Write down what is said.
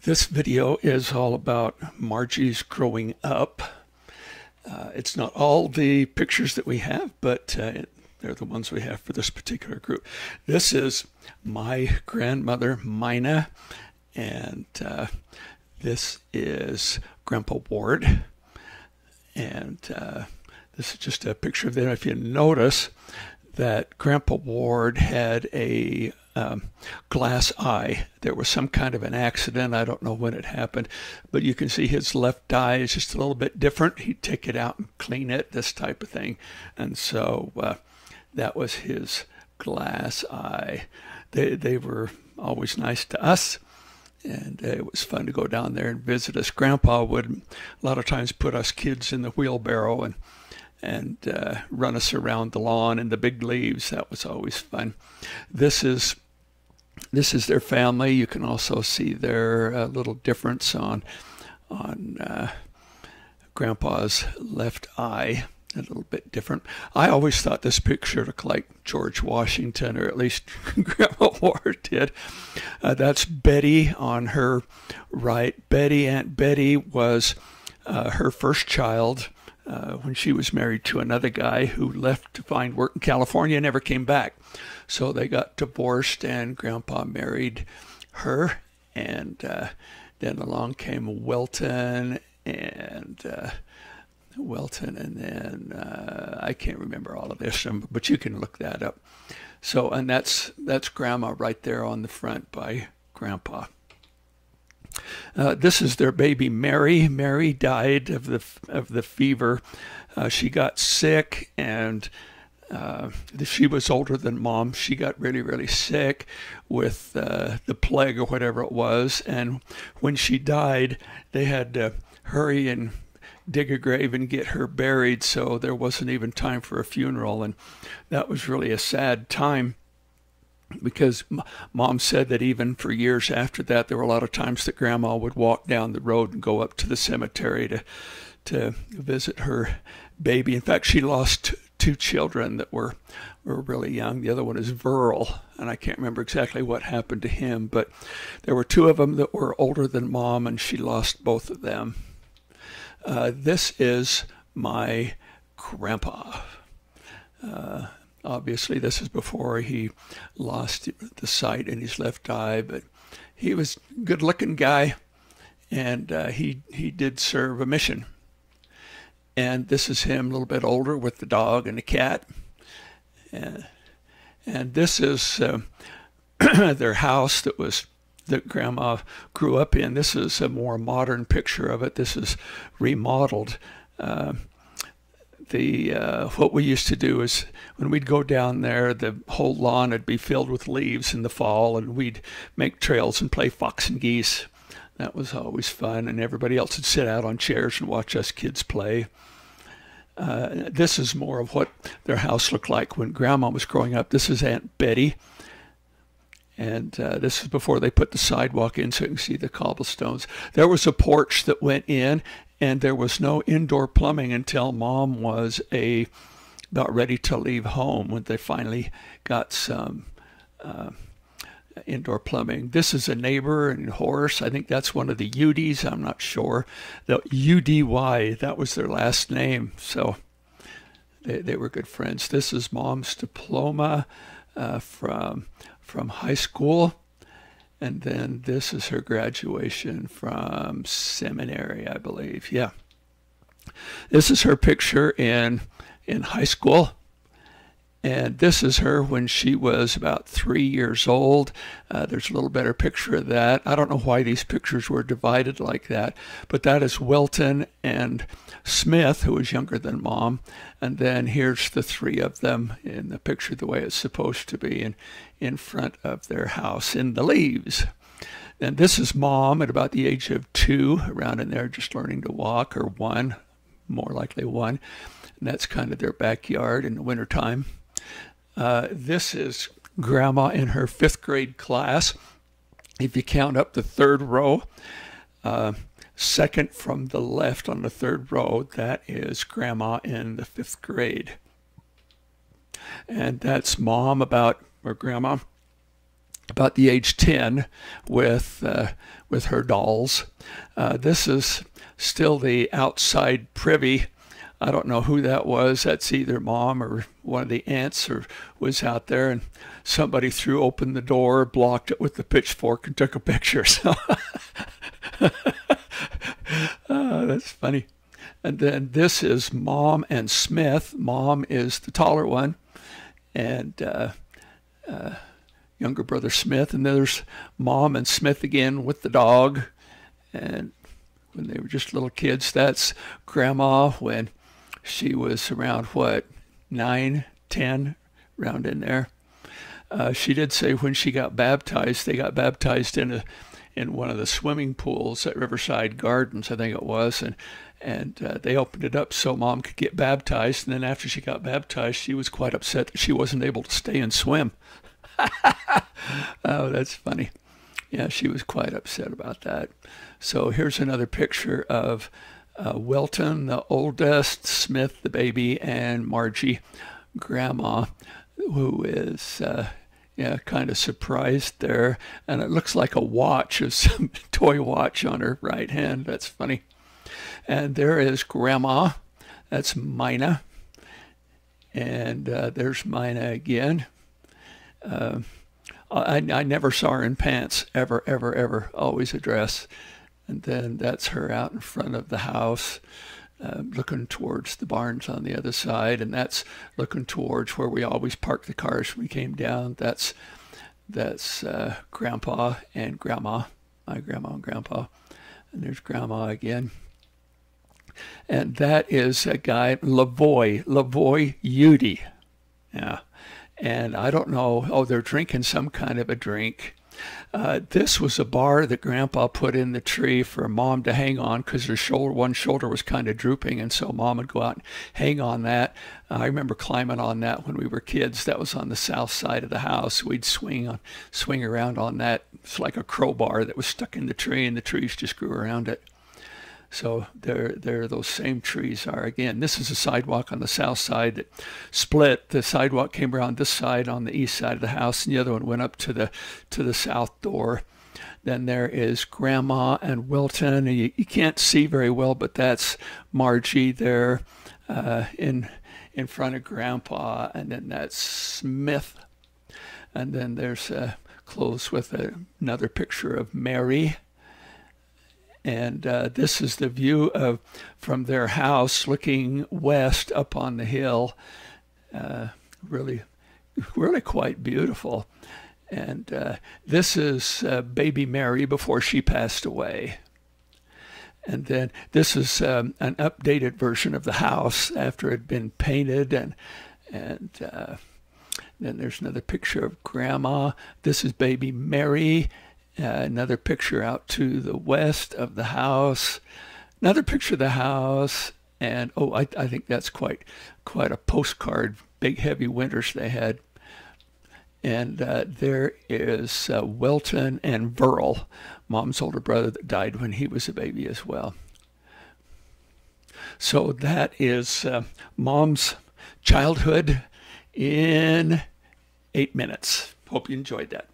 This video is all about Margie's growing up. It's not all the pictures that we have, but they're the ones we have for this particular group. This is my grandmother, Mina, and this is Grandpa Ward. And this is just a picture of them. If you notice that Grandpa Ward had a glass eye. There was some kind of an accident. I don't know when it happened, but you can see his left eye is just a little bit different. He'd take it out and clean it, this type of thing. And so that was his glass eye. They were always nice to us, and it was fun to go down there and visit us. Grandpa would a lot of times put us kids in the wheelbarrow and run us around the lawn in the big leaves. That was always fun. This is their family. You can also see their little difference on Grandpa's left eye, a little bit different. I always thought this picture looked like George Washington, or at least Grandma Ward did. That's Betty on her right. Aunt Betty was her first child when she was married to another guy who left to find work in California and never came back. So they got divorced, and Grandpa married her, and then along came Welton, and then I can't remember all of this, but you can look that up. So, and that's Grandma right there on the front by Grandpa. This is their baby Mary. Mary died of the fever. She got sick, and she was older than Mom. She got really, really sick with the plague or whatever it was. And when she died, they had to hurry and dig a grave and get her buried. So there wasn't even time for a funeral. And that was really a sad time, because Mom said that even for years after that, there were a lot of times that Grandma would walk down the road and go up to the cemetery to visit her baby. In fact, she lost two children that were really young. The other one is Verl, and I can't remember exactly what happened to him, but there were two of them that were older than Mom, and she lost both of them. This is my grandpa. Obviously, this is before he lost the sight in his left eye, but he was a good-looking guy, and he did serve a mission. And this is him a little bit older with the dog and the cat. And this is their house that Grandma grew up in. This is a more modern picture of it. This is remodeled. What we used to do is when we'd go down there, the whole lawn would be filled with leaves in the fall, and we'd make trails and play fox and geese. That was always fun, and everybody else would sit out on chairs and watch us kids play. This is more of what their house looked like when Grandma was growing up. This is Aunt Betty, and this is before they put the sidewalk in, so you can see the cobblestones. There was a porch that went in, and there was no indoor plumbing until Mom was about ready to leave home, when they finally got some indoor plumbing. This is a neighbor and horse. I think that's one of the Udys. I'm not sure. The UDY, that was their last name. So they were good friends. This is Mom's diploma from high school. And then this is her graduation from seminary, I believe. Yeah. This is her picture in high school. And this is her when she was about 3 years old. There's a little better picture of that. I don't know why these pictures were divided like that, but that is Welton and Smith, who was younger than Mom. And then here's the three of them in the picture the way it's supposed to be in front of their house in the leaves. And this is Mom at about the age of 2, around in there, just learning to walk, or 1, more likely 1. And that's kind of their backyard in the wintertime. This is Grandma in her 5th grade class. If you count up the 3rd row, second from the left on the 3rd row, that is Grandma in the 5th grade. And that's Mom or Grandma about the age 10 with her dolls. This is still the outside privy. I don't know who that was. That's either mom or one of the aunts or was out there, and somebody threw open the door, blocked it with the pitchfork, and took a picture. So that's funny. And then this is Mom and Smith. Mom is the taller one, and younger brother Smith. And then there's Mom and Smith again with the dog. And when they were just little kids, that's Grandma when she was around, what, 9, 10, around in there. She did say when she got baptized, they got baptized in one of the swimming pools at Riverside Gardens, I think it was, and they opened it up so Mom could get baptized. And then after she got baptized, she was quite upset that she wasn't able to stay and swim. Oh, that's funny. Yeah, she was quite upset about that. So here's another picture of Wilton, the oldest, Smith, the baby, and Margie, Grandma, who is kind of surprised there. And it looks like a watch, of some toy watch on her right hand. That's funny. And there is Grandma. That's Mina. And there's Mina again. I never saw her in pants, ever, ever, ever, always a dress. And then that's her out in front of the house, looking towards the barns on the other side. And that's looking towards where we always parked the cars when we came down. That's Grandpa and Grandma, my grandma and Grandpa. And there's Grandma again. And that is a guy, Lavoy Udy. Yeah. And I don't know, they're drinking some kind of a drink. This was a bar that Grandpa put in the tree for Mom to hang on because her one shoulder was kind of drooping, and so Mom would go out and hang on that. I remember climbing on that when we were kids. That was on the south side of the house. We'd swing around on that. It's like a crowbar that was stuck in the tree, and the trees just grew around it. So there those same trees are again. This is a sidewalk on the south side that split. The sidewalk came around this side on the east side of the house, and the other one went up to the south door. Then there is Grandma and Wilton. And you can't see very well, but that's Margie there in front of Grandpa, and then that's Smith. And then there's close with another picture of Mary. And this is the view from their house looking west up on the hill. Really, really quite beautiful. And this is baby Mary before she passed away. And then this is an updated version of the house after it had been painted. And then there's another picture of Grandma. This is baby Mary. Another picture out to the west of the house. Another picture of the house. And, I think that's quite a postcard. Big, heavy winters they had. And there is Wilton and Verl, Mom's older brother that died when he was a baby as well. So that is Mom's childhood in 8 minutes. Hope you enjoyed that.